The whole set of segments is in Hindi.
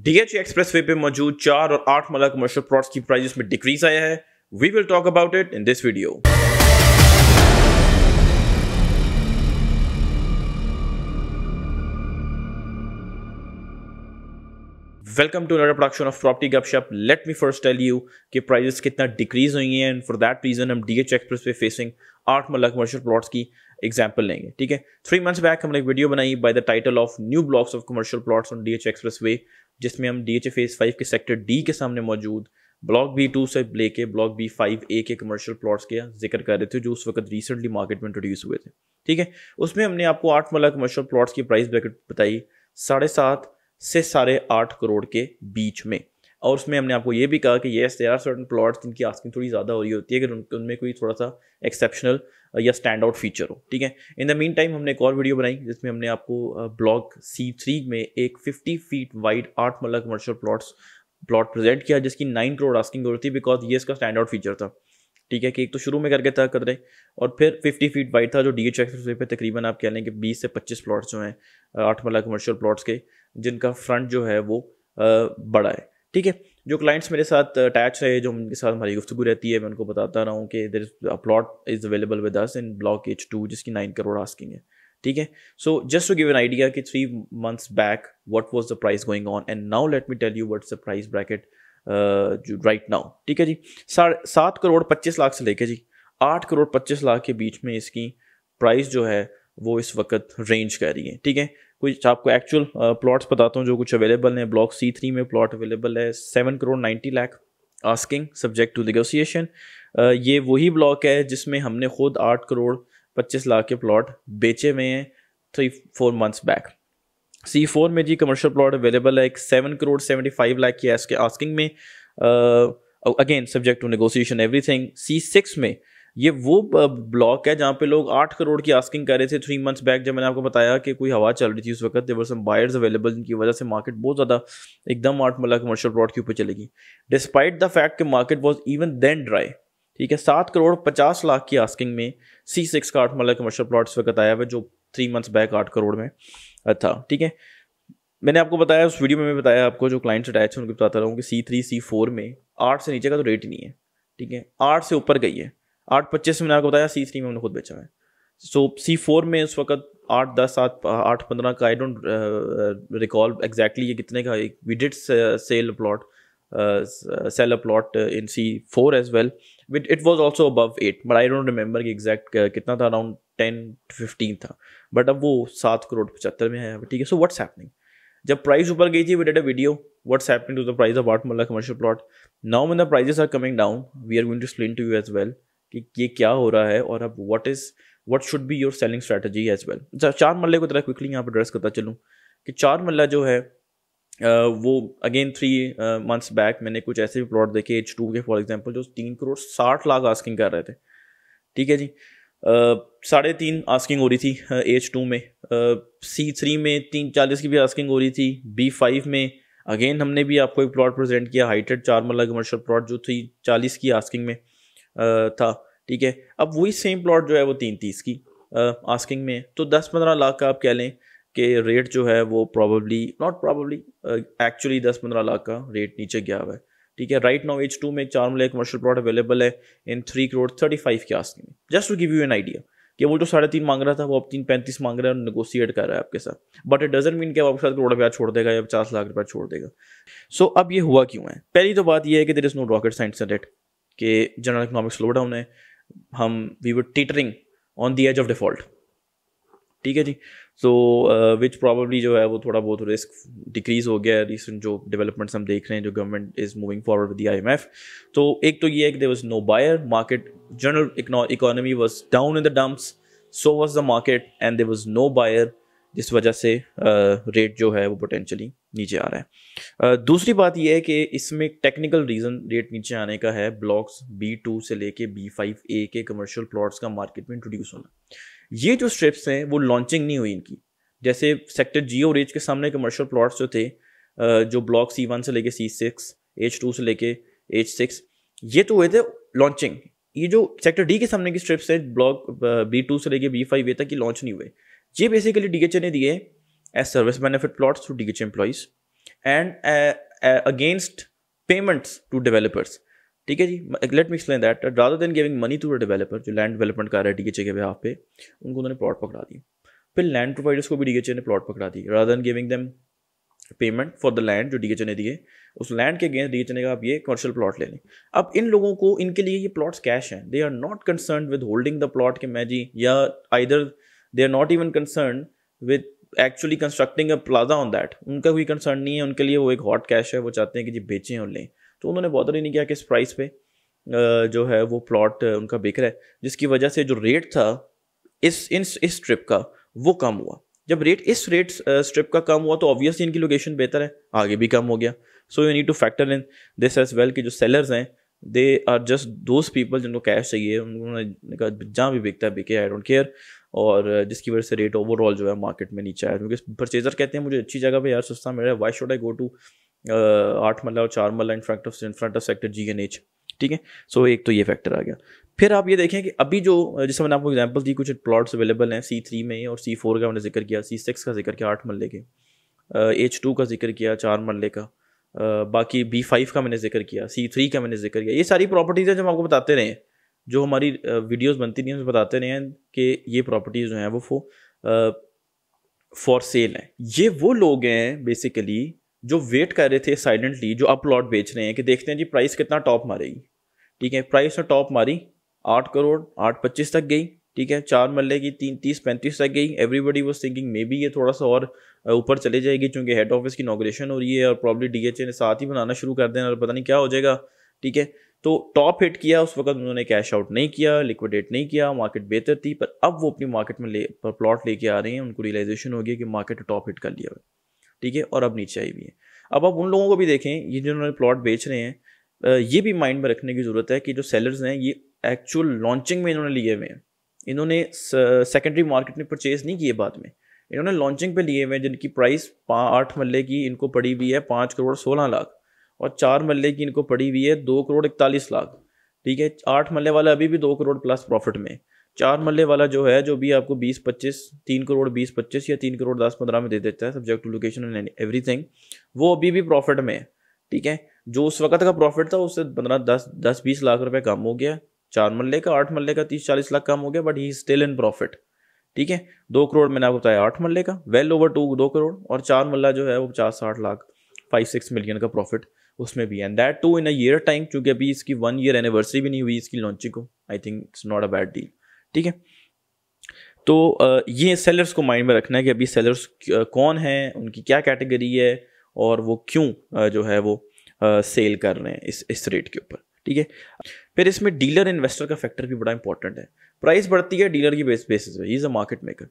डीएचए एक्सप्रेसवे पे मौजूद 4 और 8 मरला कमर्शियल प्लॉट्स की प्राइसेस में डिक्रीज आया है। We will talk about it in this video. Welcome to another production of property Gupshup. Let me first tell you कि प्राइसेस कितना डिक्रीज हुई हैं एंड फॉर दैट रीजन हम DHA expressway facing 8 marla commercial plots की एग्जाम्पल लेंगे। ठीक है, 3 मंथ्स बैक हमने एक वीडियो बनाई by the title of new blocks of commercial plots on DHA expressway, जिसमें हम डीएचए फेज 5 के सेक्टर डी के सामने मौजूद ब्लॉक B2 से लेके ब्लॉक B5A के कमर्शियल प्लॉट्स के जिक्र कर रहे थे जो उस वक्त रिसेंटली मार्केट में इंट्रोड्यूस हुए थे। ठीक है, उसमें हमने आपको 8 मरला कमर्शियल प्लॉट्स की प्राइस ब्रैकेट बताई 7.5 से 8.5 करोड़ के बीच में, और उसमें हमने आपको ये भी कहा कि yes there are certain plots जिनकी आस्किंग थोड़ी ज़्यादा हो रही होती है अगर उनमें कोई थोड़ा सा एक्सेप्शनल या स्टैंड आउट फीचर हो। ठीक है, इन द मीन टाइम हमने एक और वीडियो बनाई जिसमें हमने आपको ब्लॉक C3 में एक 50 feet wide 8 marla commercial plot present किया जिसकी 9 करोड़ आस्किंग हो रही थी, बिकॉज ये इसका स्टैंड आउट फीचर था। ठीक है, कि एक तो शुरू में करके था कर रहे और फिर 50 फीट वाइड था जो डीएचए एक्सप्रेसवे पे तकरीबन आप कह लें कि 20 से 25 प्लॉट्स जो हैं 8 मरला कमर्शियल प्लॉट्स के, जिनका फ्रंट जो है वो बड़ा है। ठीक है, जो क्लाइंट्स मेरे साथ अटैच रहे, जो उनके साथ हमारी गुफ्तगू रहती है, मैं उनको बताता रहा हूँ कि there is a plot is available with us in block H2 जिसकी 9 करोड़ आस्किंग है। ठीक है, so just to give an idea कि 3 months back what was the price going on and now let me tell you what's the price bracket right now. ठीक है जी, 7 करोड़ 25 लाख से लेके जी 8 करोड़ 25 लाख के बीच में इसकी प्राइस जो है वो इस वक्त रेंज कर रही है। ठीक है, कुछ आपको एक्चुअल प्लॉट्स बताता हूँ जो कुछ अवेलेबल हैं। ब्लॉक C3 में प्लॉट अवेलेबल है 7 crore 90 lakh asking subject to negotiation. ये वही ब्लॉक है जिसमें हमने खुद 8 करोड़ 25 लाख के प्लॉट बेचे हुए हैं 3-4 मंथ्स बैक। C4 में जी कमर्शियल प्लॉट अवेलेबल है एक 7 करोड़ 75 लाख की आस्किंग में, again subject to negotiation everything. C6 में ये वो ब्लॉक है जहाँ पे लोग 8 करोड़ की आस्किंग कर रहे थे 3 मंथ्स बैक, जब मैंने आपको बताया कि कोई हवा चल रही थी उस वक्त, there were some buyers available जिनकी वजह से मार्केट बहुत ज़्यादा एकदम 8 मरला कमर्शियल प्लॉट के ऊपर चलेगी, डिस्पाइट द फैक्ट कि market was even then dry. ठीक है, 7 करोड़ 50 लाख की आस्किंग में C6 का 8 मरला कमर्शियल प्लॉट इस वक्त आया हुआ जो 3 मंथ्स बैक 8 करोड़ में था। ठीक है, मैंने आपको बताया उस वीडियो में, मैं बताया आपको जो क्लाइंट्स अटैच हैं उनको बताता रहा हूँ कि C3 C4 में 8 से नीचे का तो रेट ही नहीं है। ठीक है, 8 से ऊपर गई है, 8.25 में मैंने आपको बताया, C3 में हमने खुद बेचा है। सो C4 में उस वक्त 8-10 8-15 का, आई डोंट रिकॉल एग्जैक्टली ये कितने का, we did sell a plot in C4 as well, it was also above 8 but I don't remember कि एग्जैक्ट कितना था, अराउंड 10-15 था, बट अब वो 7 करोड़ 75 में है। ठीक है, सो व्हाट्स हैपनिंग, जब प्राइस ऊपर गई थी we did a video what's happening to the price of 8 marla commercial plot. Now when the prices are coming down we are going to explain to you as well कि ये क्या हो रहा है और अब what should be your selling strategy as well. 4 मरले को तरह क्विकली यहाँ पर एड्रेस करता चलूँ कि 4 मरला जो है वो अगेन 3 मंथ्स बैक मैंने कुछ ऐसे भी प्लॉट देखे H2 के फॉर एग्जांपल जो 3 करोड़ 60 लाख आस्किंग कर रहे थे। ठीक है जी, 3.5 आस्किंग हो रही थी H2 में, C3 में 340 की भी आस्किंग हो रही थी, B5 में अगेन हमने भी आपको एक प्लॉट प्रेजेंट किया हाइटेड 4 मरला कमर्शियल प्लॉट जो 340 की आस्किंग में था। ठीक है, अब वही सेम प्लॉट जो है वो 330 की आस्किंग में, तो 10-15 लाख का आप कह लें कि रेट जो है वो एक्चुअली 10-15 लाख का रेट नीचे गया हुआ है। ठीक है, राइट नाउ H2 में 4 मरला कमर्शियल प्लॉट अवेलेबल है इन 3 करोड़ 35 की आस्किंग में। Just to give you an idea कि वो जो 3.5 मांग रहा था वो अब 3.35 मांग रहा है और नेगोशिएट कर रहा है आपके साथ, बट इट डजंट मीन कि आप आपके साथ करोड़ रुपया छोड़ देगा या 50 लाख रुपया छोड़ देगा। सो अब ये हुआ क्यों है? पहली तो बात ये है कि there is no rocket science in it, कि जनरल इकोनॉमिक स्लो डाउन है, we were teetering on the edge of default. ठीक है जी, सो विच प्रॉबली जो है वो थोड़ा बहुत रिस्क डिक्रीज हो गया है रिसेंट जो डेवलपमेंट्स हम देख रहे हैं, जो government is moving forward with the IMF। तो एक तो ये है कि there was no buyer, market general economy was down in the dumps, so was the market and there was no buyer, जिस वजह से रेट जो है वो पोटेंशियली नीचे आ रहा है। दूसरी बात यह है कि इसमें टेक्निकल रीज़न रेट नीचे आने का है ब्लॉक्स B2 से लेके B5A के कमर्शियल प्लॉट्स का मार्केट में इंट्रोड्यूस होना। ये जो स्ट्रिप्स हैं वो लॉन्चिंग नहीं हुई इनकी, जैसे सेक्टर G और H के सामने कमर्शियल प्लॉट्स जो थे जो ब्लॉक C1 से लेके C6, H2 से लेके H6, ये तो हुए थे लॉन्चिंग। ये जो सेक्टर D के सामने की स्ट्रिप्स है ब्लॉक B2 से लेके B5A तक की लॉन्च नहीं हुए। ये बेसिकली DHA ने दिए as service benefit plots to DHA employees, and against payments to developers. ठीक है जी, let me explain that. Rather than giving money to a developer जो लैंड डेवलपमेंट कर रहा है डीएचए के बेहाफ पे, उनको उन्होंने प्लॉट पकड़ा दी। फिर लैंड प्रोवाइडर्स को भी डीएचए ने प्लॉट पकड़ा दी। Rather than giving them payment for the land जो डीएचए ने दिए, उस लैंड के अगेंस्ट डीएचए ने कहा आप ये कमर्शियल प्लॉट ले लें। अब इन लोगों को, इनके लिए ये प्लॉट्स कैश हैं, they are not concern with holding the plot के मैं जी, या either they are not even concern with actually constructing a plaza on that. उनका कोई कंसर्न नहीं है, उनके लिए वो एक हॉट कैश है, वो चाहते हैं कि जी बेचें और लें। तो उन्होंने बॉदर ही नहीं किया किस प्राइस पे जो है वो प्लॉट उनका बिक रहा है, जिसकी वजह से जो रेट था इस स्ट्रिप का वो कम हुआ। जब रेट इस रेट स्ट्रिप का कम हुआ तो ऑब्वियसली इनकी लोकेशन बेहतर है, आगे भी कम हो गया। So you need to factor in this as well कि जो सेलर्स हैं they are just those people जिनको कैश चाहिए, उन्होंने कहा जहाँ भी बिकता है बिके, आई डोंट केयर। और जिसकी वजह से रेट ओवरऑल जो है मार्केट में नीचे आया, क्योंकि परचेजर कहते हैं मुझे अच्छी जगह पे यार सस्ता मिल रहा है, why should I go to 8 marla और 4 marla in front of sector GNH। ठीक है, सो एक तो ये फैक्टर आ गया। फिर आप ये देखें कि अभी जो, जैसे मैंने आपको एग्जांपल दी, कुछ प्लॉट्स अवेलेबल हैं C3 में और C4 का मैंने जिक्र किया, C6 का जिक्र किया 8 मल्ले के, H2 का जिक्र किया 4 मल्ले का, बाकी B5 का मैंने जिक्र किया, C3 का मैंने जिक्र किया। ये सारी प्रॉपर्टीज़ हैं जो हम आपको बताते रहे हैं, जो हमारी वीडियोस बनती नहीं हैं उसमें बताते रहे हैं कि ये प्रॉपर्टीज़ जो हैं वो फॉर सेल हैं। ये वो लोग हैं बेसिकली जो वेट कर रहे थे साइलेंटली, जो अब प्लॉट बेच रहे हैं कि देखते हैं जी प्राइस कितना टॉप मारेगी। ठीक है, प्राइस ने टॉप मारी 8 करोड़ 8.25 तक गई। ठीक है, 4 मल्ले की 30-35 तक गई। Everybody was thinking may be ये थोड़ा सा और ऊपर चले जाएगी, क्योंकि हेड ऑफिस की इनॉग्रेशन हो रही है और प्रॉब्ली डीएचए ने साथ ही बनाना शुरू कर देना और पता नहीं क्या हो जाएगा। ठीक है, तो टॉप हिट किया उस वक्त, उन्होंने कैश आउट नहीं किया, लिक्विडेट नहीं किया, मार्केट बेहतर थी। पर अब वो अपनी मार्केट में प्लॉट लेके आ रहे हैं, उनको रियलाइजेशन हो गया कि मार्केट टॉप हिट कर लिया है। ठीक है, और अब नीचे आई भी है। अब आप उन लोगों को भी देखें, ये जिन्होंने प्लॉट बेच रहे हैं, ये भी माइंड में रखने की ज़रूरत है कि जो सेलर्स हैं ये एक्चुअल लॉन्चिंग में इन्होंने लिए हुए हैं, इन्होंने सेकेंडरी मार्केट में परचेज नहीं किए, बाद में इन्होंने लॉन्चिंग पे लिए हुए हैं, जिनकी प्राइस 8 मल्ले की इनको पड़ी हुई है 5 करोड़ 16 लाख और 4 मल्ले की इनको पड़ी हुई है 2 करोड़ 41 लाख। ठीक है, 8 मल्ले वाला अभी भी 2 करोड़ प्लस प्रॉफिट में, 4 मल्ले वाला जो है जो भी आपको 20-25 3 करोड़ 20-25 या 3 करोड़ 10-15 में दे देता है subject to location and everything, वो अभी भी प्रॉफिट में है। ठीक है, जो उस वक्त का प्रॉफिट था उससे 10-20 लाख रुपए कम हो गया। 4 मल्ले का 8 मल्ले का 30-40 लाख कम हो गया, but he still in profit. ठीक है, 2 करोड़ मैंने आपको बताया 8 मल्ले का, वेल ओवर 2 करोड़, और 4 मल्ला जो है वो 50-60 लाख 5-6 मिलियन का प्रॉफिट उसमें भी है, and that too in a year time, क्योंकि अभी इसकी 1 ईयर एनिवर्सरी भी नहीं हुई इसकी लॉन्चिंग को। I think it's not a bad deal. ठीक है, तो ये सेलर्स को माइंड में रखना है कि अभी सेलर्स कौन हैं, उनकी क्या कैटेगरी है और वो क्यों जो है वो सेल कर रहे हैं इस रेट के ऊपर। ठीक है, फिर इसमें डीलर इन्वेस्टर का फैक्टर भी बड़ा इंपॉर्टेंट है। प्राइस बढ़ती है डीलर की बेसिस पे, ही इज़ अ मार्केट मेकर।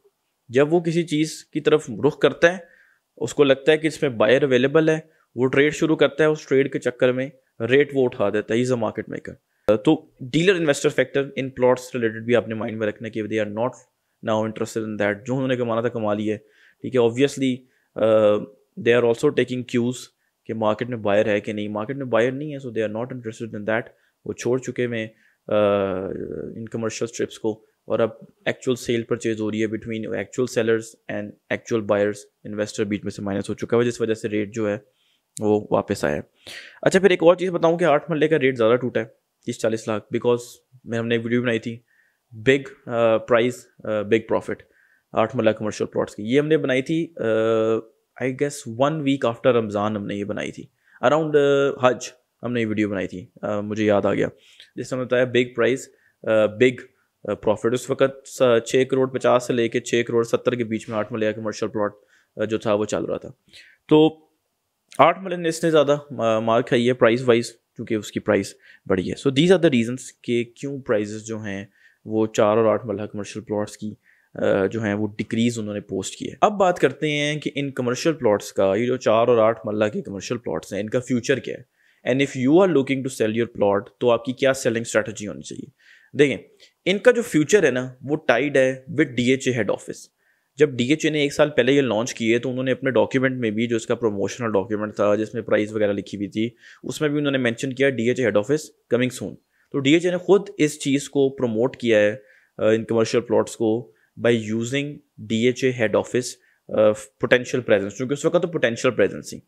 जब वो किसी चीज़ की तरफ रुख करता है, उसको लगता है कि इसमें बायर अवेलेबल है, वो ट्रेड शुरू करता है, उस ट्रेड के चक्कर में रेट वो उठा देता है, he is a market maker. तो dealer investor factor in plots related भी आपने माइंड में रखना कि they are not now interested in that, जो उन्होंने कमाना था कमा लिया है। ठीक है, obviously they are also taking cues कि मार्केट में बायर है कि नहीं, मार्केट में बायर नहीं है, so they are not interested in that. वो छोड़ चुके हैं इन कमर्शियल स्ट्रिप्स को, और अब एक्चुअल सेल परचेज हो रही है between actual sellers and actual buyers. Investor बीच में से माइनस हो चुका है, जिस वजह से रेट जो है वो वापस आया है। अच्छा, फिर एक और चीज़ बताऊं कि 8 मल्ले का रेट ज़्यादा टूटा है 30-40 लाख, बिकॉज हमने एक वीडियो बनाई थी बिग प्राइस बिग प्रॉफिट 8 मल्ला कमर्शियल प्लॉट्स की। ये हमने बनाई थी I guess 1 week after Ramzan हमने ये बनाई थी, अराउंड हज हमने ये वीडियो बनाई थी, मुझे याद आ गया, जिसमें बताया बिग प्राइस बिग प्रॉफिट। उस वक्त 6 करोड़ 50 से लेके 6 करोड़ 70 के बीच में 8 मल्ले का कमर्शियल प्लॉट जो था वो चल रहा था। तो 8 मल्ले ने इसने ज़्यादा मार खाई है प्राइस वाइज, क्योंकि उसकी प्राइस बढ़ी है। So these are the reasons कि क्यों प्राइजेस जो हैं वो 4 और 8 मल्ला कमर्शियल प्लॉट्स की जो हैं वो डिक्रीज़ उन्होंने पोस्ट की है। अब बात करते हैं कि इन कमर्शियल प्लॉट्स का, ये जो 4 और 8 मल्ला के कमर्शियल प्लॉट्स हैं, इनका फ्यूचर क्या है, and if you are looking to sell your plot तो आपकी क्या सेलिंग स्ट्रैटेजी होनी चाहिए। देखें, इनका जो फ्यूचर है ना वो टाइड है विद डीएचए हेड ऑफिस। जब डीएचए ने 1 साल पहले ये लॉन्च किए तो उन्होंने अपने डॉक्यूमेंट में भी, जो इसका प्रमोशनल डॉक्यूमेंट था जिसमें प्राइस वगैरह लिखी हुई थी, उसमें भी उन्होंने मेंशन किया DHA head office coming soon. तो डीएचए ने खुद इस चीज़ को प्रमोट किया है इन कमर्शियल प्लॉट्स को by using DHA head office potential presence, क्योंकि उस वक्त तो पोटेंशियल प्रेजेंस थी।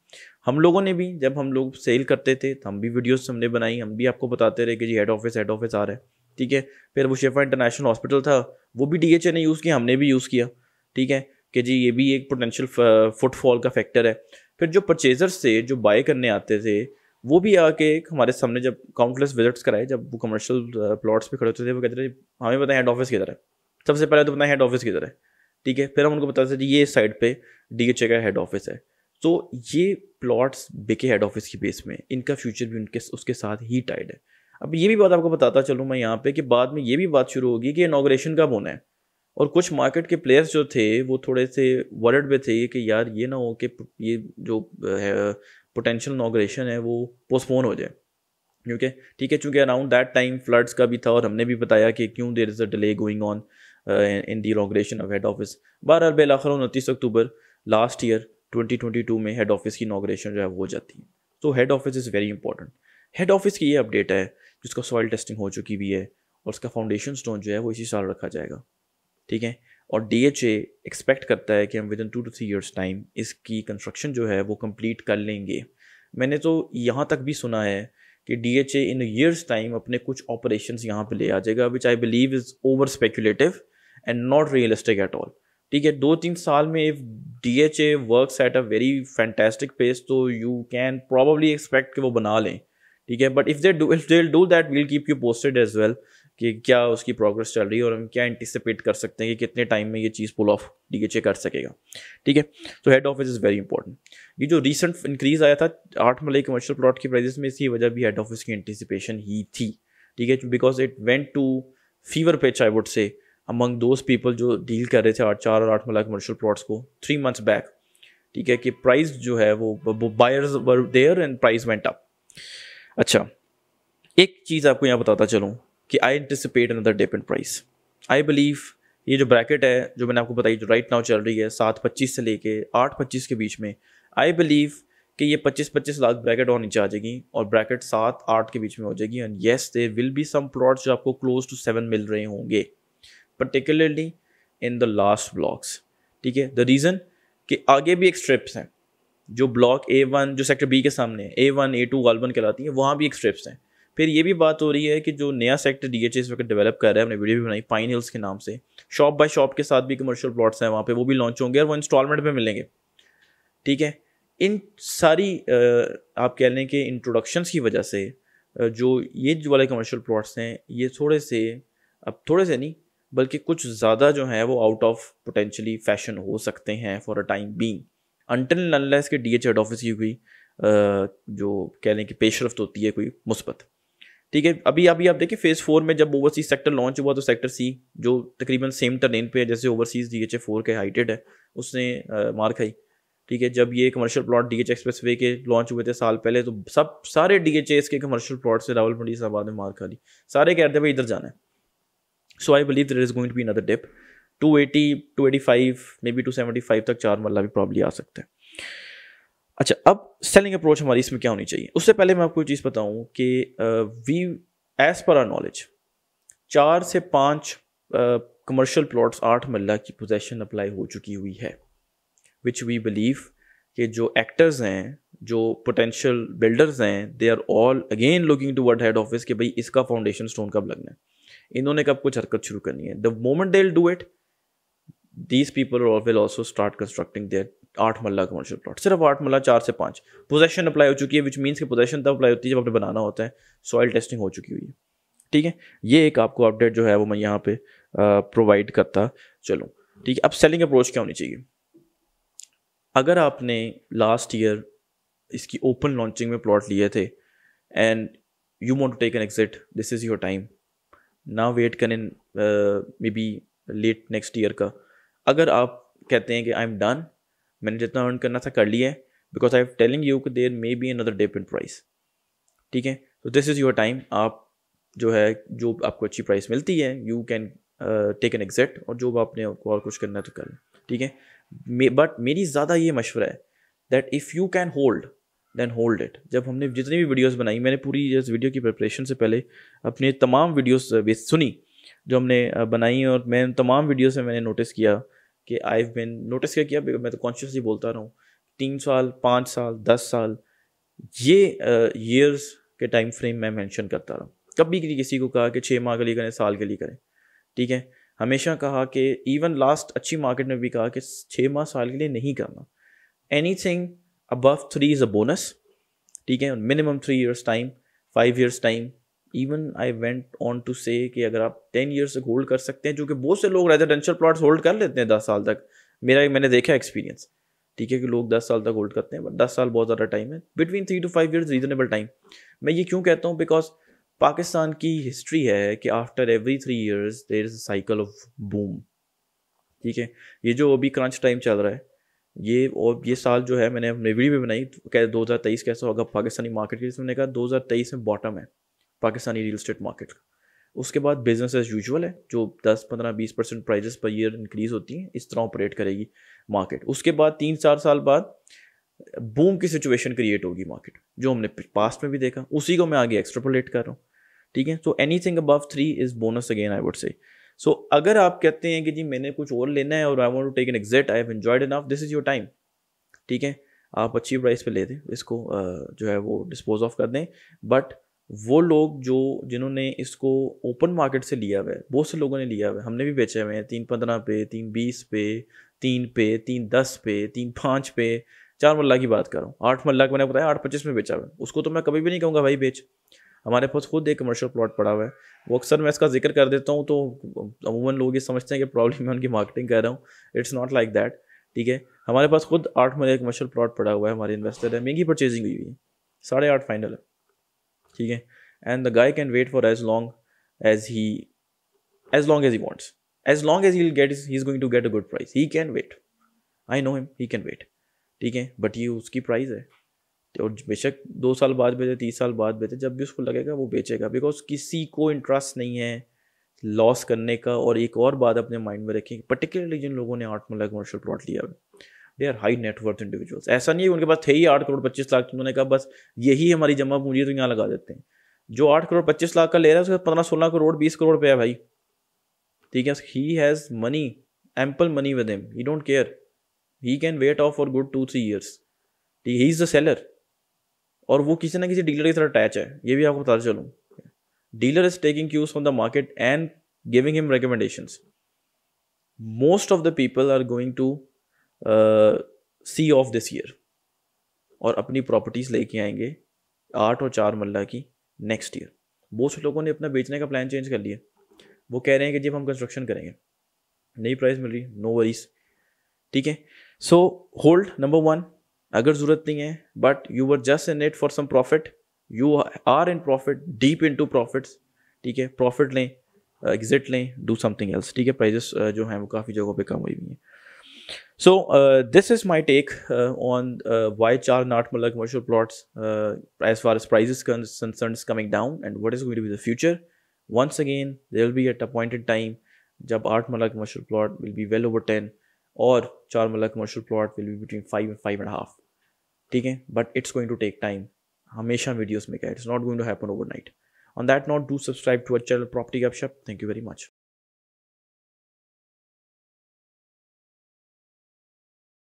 हम लोगों ने भी, जब हम लोग सेल करते थे तो हम भी वीडियोस हमने बनाई, हम भी आपको बताते रहे कि जी हेड ऑफिस आ रहा है, ठीक है। फिर वो शिफा इंटरनेशनल हॉस्पिटल था, वो भी DHA ने यूज़ किया, हमने भी यूज़ किया, ठीक है, कि जी ये भी एक पोटेंशियल फुटफॉल का फैक्टर है। फिर जो परचेजर्स थे, जो बाय करने आते थे, वो भी आके हमारे सामने जब काउंटलेस विजिट्स कराए, जब वो कमर्शियल प्लॉट्स पे खड़े होते थे, वो कहते थे हमें पता है हेड ऑफिस किधर है, सबसे पहले तो पता है हेड ऑफिस किधर है, ठीक है। फिर हम उनको बताते थे ये इस साइड पे DHA का हेड ऑफिस है। तो ये प्लॉट्स बिके हेड ऑफिस की बेस में, इनका फ्यूचर भी उनके उसके साथ ही टाइड है। अब ये भी बात आपको बताता चलूँ मैं यहाँ पे कि बाद में ये भी बात शुरू होगी कि इनॉग्रेशन कब होना है, और कुछ मार्केट के प्लेयर्स जो थे वो थोड़े से वर्ड में थे कि यार ये ना हो कि ये जो पोटेंशियल इनॉग्रेशन है वो पोस्टपोन हो जाए, क्योंकि ठीक है, चूँकि अराउंड दैट टाइम फ्लड्स का भी था, और हमने भी बताया कि क्यों there is a delay going on in the inauguration of head office. बहरहाल बेलाखिर 29 अक्टूबर लास्ट ईयर 2022 में हेड ऑफिस की इनॉग्रेशन जो है वो हो जाती है। तो head office is very important. Head office की ये अपडेट है जिसका सॉइल टेस्टिंग हो चुकी भी है, और उसका फाउंडेशन स्टोन जो है वो इसी साल रखा जाएगा, ठीक है। और DHA एक्सपेक्ट करता है कि हम with in 2 to 3 years time इसकी कंस्ट्रक्शन जो है वो कंप्लीट कर लेंगे। मैंने तो यहाँ तक भी सुना है कि DHA इन ईयर्स टाइम अपने कुछ ऑपरेशंस यहाँ पे ले आ जाएगा, which I believe is over speculative and not realistic at all, ठीक है। 2-3 साल में if DHA works at a very fantastic pace तो यू कैन प्रॉबली एक्सपेक्ट कि वो बना लें, ठीक है। But if they do that we'll keep you posted as well कि क्या उसकी प्रोग्रेस चल रही है और हम क्या एंटिसिपेट कर सकते हैं कि कितने टाइम में ये चीज़ पुल ऑफ DHA कर सकेगा, ठीक है। तो head office is very important. ये जो रिसेंट इंक्रीज आया था 8 मलई कमर्शियल प्लॉट की प्राइजेस में, इसकी वजह भी हेड ऑफिस की एंटिसिपेशन ही थी, ठीक है, because it went to fever pitch I would say among those people जो डील कर रहे थे 4 और 8 मलई कमर्शियल प्लॉट्स को 3 months बैक, ठीक है, कि प्राइस जो है वो buyers were there and price went up. अच्छा, एक चीज़ आपको यहाँ बताता चलूँ कि I anticipate another dip in price. I believe ये जो ब्रैकेट है जो मैंने आपको बताई, जो राइट नाउ चल रही है 7.25 से लेके 8.25 के बीच में, आई बिलीव कि ये 25-25 लाख ब्रैकेट और नीचे आ जाएगी और ब्रैकेट 7-8 के बीच में हो जाएगी। And yes there will be some plots जो आपको क्लोज टू 7 मिल रहे होंगे, particularly in the last blocks, ठीक है। द रीज़न कि आगे भी एक स्ट्रिप्स हैं, जो ब्लॉक A1 जो सेक्टर B के सामने A1 A2 गालबन कहलाती है, वहाँ भी एक स्ट्रिप्स हैं। फिर ये भी बात हो रही है कि जो नया सेक्टर DHA इस वक्त डेवलप कर रहा है, हमने वीडियो भी बनाई पाइन हिल्स के नाम से, शॉप बाय शॉप के साथ भी कमर्शियल प्लॉट्स हैं वहाँ पे, वो भी लॉन्च होंगे और वो इंस्टॉलमेंट पे मिलेंगे, ठीक है। इन सारी आप कह लें कि इंट्रोडक्शंस की वजह से जो ये जो वाले कमर्शियल प्लॉट्स हैं ये थोड़े से, अब थोड़े से नहीं बल्कि कुछ ज़्यादा जो है वो आउट ऑफ पोटेंशियली फैशन हो सकते हैं for a time being, until unless के DHA हेड ऑफिस की कोई जो कह लें कि पेशरफ्त होती है कोई मुस्बत, ठीक है। अभी आप देखिए फेज़ 4 में जब ओवरसीज सेक्टर लॉन्च हुआ तो सेक्टर C जो तकरीबन सेम टर्रेन पे है जैसे ओवरसीज DHA 4 के हाइटेड है, उसने मार खाई, ठीक है। जब ये कमर्शियल प्लॉट DHA एक्सप्रेसवे के लॉन्च हुए थे साल पहले तो सारे DHA के कमर्शियल प्लॉट से रावलपिंडी इस्लामाबाद में मार खा ली, सारे कहते हैं भाई इधर जाना है। So I believe there is going to be another dip 280 285 maybe 275 तक 4 मल्ला भी प्रॉब्ली आ सकता है। अच्छा, अब सेलिंग अप्रोच हमारी इसमें क्या होनी चाहिए, उससे पहले मैं आपको एक चीज़ बताऊं कि we as per our knowledge 4 से 5 कमर्शियल प्लॉट्स 8 मल्ला की पोजेसन अप्लाई हो चुकी हुई है, विच वी बिलीव कि जो एक्टर्स हैं, जो पोटेंशियल बिल्डर्स हैं, they are all again looking toward head office कि भाई इसका फाउंडेशन स्टोन कब लगना है, इन्होंने कब कुछ हरकत शुरू करनी है। The moment they will do it, these people will also start constructing there 8 Malla commercial plot, सिर्फ 8 मल्ला 4 से 5 पोजेशन अप्लाई हो चुकी है, विच मीन्स कि पोजेशन तब अप्लाई होती है जब आपने बनाना होता है, सॉइल टेस्टिंग हो चुकी हुई है, ठीक है। ये एक आपको अपडेट जो है वो मैं यहाँ पे प्रोवाइड करता चलूँ, ठीक है। अब सेलिंग अप्रोच क्या होनी चाहिए, अगर आपने लास्ट ईयर इसकी ओपन लॉन्चिंग में प्लॉट लिए थे and you want to take an exit, this is your time, ना वेट करें may be late next year का। अगर आप कहते हैं कि आई एम डन, मैंने जितना अर्न करना था कर लिया है, because I am telling you कि there may be another dip in price, ठीक है। तो दिस इज़ योर टाइम, आप जो है जो आपको अच्छी प्राइस मिलती है you can take an exit, और जो आपने और कुछ करना है तो कर, ठीक है। बट मेरी ज़्यादा ये मशवरा है that if you can hold then hold it. जब हमने जितनी भी वीडियोस बनाई, मैंने पूरी इस वीडियो की प्रिपरेशन से पहले अपने तमाम वीडियोस सुनी जो हमने बनाई, और मैं तमाम वीडियोस में मैंने नोटिस किया कि आई बिन नोटिस क्या किया, मैं तो कॉन्शियसली बोलता रहा हूँ, 3 साल 5 साल 10 साल ये ईयर्स के टाइम फ्रेम मैं मेंशन करता रहा। कभी किसी को कहा कि 6 माह के लिए करें, साल के लिए करें, ठीक है। हमेशा कहा कि इवन लास्ट अच्छी मार्केट में भी कहा कि 6 माह साल के लिए नहीं करना। Anything above 3 is a bonus, ठीक है। Minimum 3 years time, 5 years time, even I went on to say कि अगर आप 10 years से होल्ड कर सकते हैं, जो कि बहुत से लोग रेजिडेंशियल प्लॉट्स होल्ड कर लेते हैं 10 साल तक, मैंने देखा एक्सपीरियंस, ठीक है, कि लोग 10 साल तक होल्ड करते हैं, बट 10 साल बहुत ज़्यादा टाइम है। Between 3 to 5 years reasonable time. मैं ये क्यों कहता हूँ, बिकॉज पाकिस्तान की हिस्ट्री है कि after every 3 years there is a cycle of boom, ठीक है। ये जो अभी क्रंच टाइम चल रहा है, ये साल जो है, मैंने अपने वीडियो में बनाई, क्या 2023 कैसा होगा पाकिस्तानी मार्केट के, मैंने कहा 2023 में बॉटम है पाकिस्तानी रियल एस्टेट मार्केट का। उसके बाद बिजनेस एज यूजुअल है, जो 10-15-20% प्राइजेस पर ईयर इंक्रीज होती हैं, इस तरह ऑपरेट करेगी मार्केट। उसके बाद 3-4 साल बाद बूम की सिचुएशन क्रिएट होगी मार्केट, जो हमने पास्ट में भी देखा, उसी को मैं आगे एक्सट्रापोलेट कर रहा हूँ, ठीक है। So anything above 3 is bonus again, I would say. सो अगर आप कहते हैं कि जी मैंने कुछ और लेना है और I want to take an exit, I have enjoyed enough, this is your time, ठीक है। आप अच्छी प्राइस पे ले दें इसको, जो है वो डिस्पोज ऑफ कर दें। बट वो लोग जिन्होंने इसको ओपन मार्केट से लिया हुआ है, बहुत से लोगों ने लिया हुआ है, हमने भी बेचे हुए हैं 3.15 पे, 3.20 पे, 3 पे, 3.10 पे, 3.5 पे, 4 मल्ला की बात कर रहा हूँ। 8 मल्ला मैंने बताया 8.25 में बेचा हुआ है, उसको तो मैं कभी भी नहीं कहूँगा भाई बेच। हमारे पास खुद एक कमर्शियल प्लॉट पड़ा हुआ है, वो अक्सर मैं इसका जिक्र कर देता हूँ तो अमूमन लोग ये समझते हैं कि प्रॉब्लम मैं उनकी मार्केटिंग कर रहा हूँ। इट्स नॉट लाइक दैट, ठीक है। हमारे पास खुद 8 मल्ले कमर्शियल प्लॉट पड़ा हुआ है, हमारे इन्वेस्टर है, महंगी परचेजिंग हुई हुई है, 8.5 फाइनल है, ठीक है। And the guy can wait for as long as he wants, as long as he is going to get a good price, he can wait, I know him, he can wait, ठीक है। बट ये उसकी प्राइस है, और बेशक 2 साल बाद बेचे, 30 साल बाद बेचे, जब भी उसको लगेगा वो बेचेगा, बिकॉज किसी को इंटरेस्ट नहीं है लॉस करने का। और एक और बात अपने माइंड में रखें, पर्टिकुलरली जिन लोगों ने 8 मल्ला कमर्शियल प्लॉट लिया है, they are high net worth individuals. ऐसा नहीं है उनके पास थे ही 8 करोड़ 25 लाख, उन्होंने कहा बस यही हमारी जमा पूंजी है तो यहाँ लगा देते हैं। जो 8 करोड़ 25 लाख का ले रहा है उसका 15-16 करोड़ 20 करोड़ पे है भाई, ठीक है। He has money, ample money with him, he don't care, he can weight of for good 2-3 years, ठीक है। ही इज द सेलर, और वो किसी ना किसी डीलर की तरह अटैच है, ये भी आपको बता चलूँ। Dealer is taking cues from the market and giving him recommendations. Most of the people are going to see off this year और अपनी प्रॉपर्टीज लेके आएंगे 8 और 4 मल्ला की नेक्स्ट ईयर। बहुत से लोगों ने अपना बेचने का प्लान चेंज कर लिया, वो कह रहे हैं कि जब हम कंस्ट्रक्शन करेंगे, नई प्राइस मिल रही, नो वरीज, ठीक है। सो होल्ड, नंबर 1, अगर ज़रूरत नहीं है but you were just in it for some profit, you are in profit, deep into profits, ठीक है, प्रॉफिट लें, एग्जिट लें, डू समथिंग एल्स, ठीक है। प्राइजेस जो हैं वो काफ़ी जगहों पे कम हुई हुई हैं। So this is my take on why 4 and 8 malla commercial plots as far as prices concerned is coming down, and what is going to be the future. Once again, there will be at a point in time jab 8 malla commercial plot will be well over 10 or 4 malla commercial plot will be between 5 and 5.5, ठीक है, but it's going to take time. हमेशा वीडियोस में क्या, it's not going to happen overnight. On that note, do subscribe to our channel Property Gupshup. Thank you very much.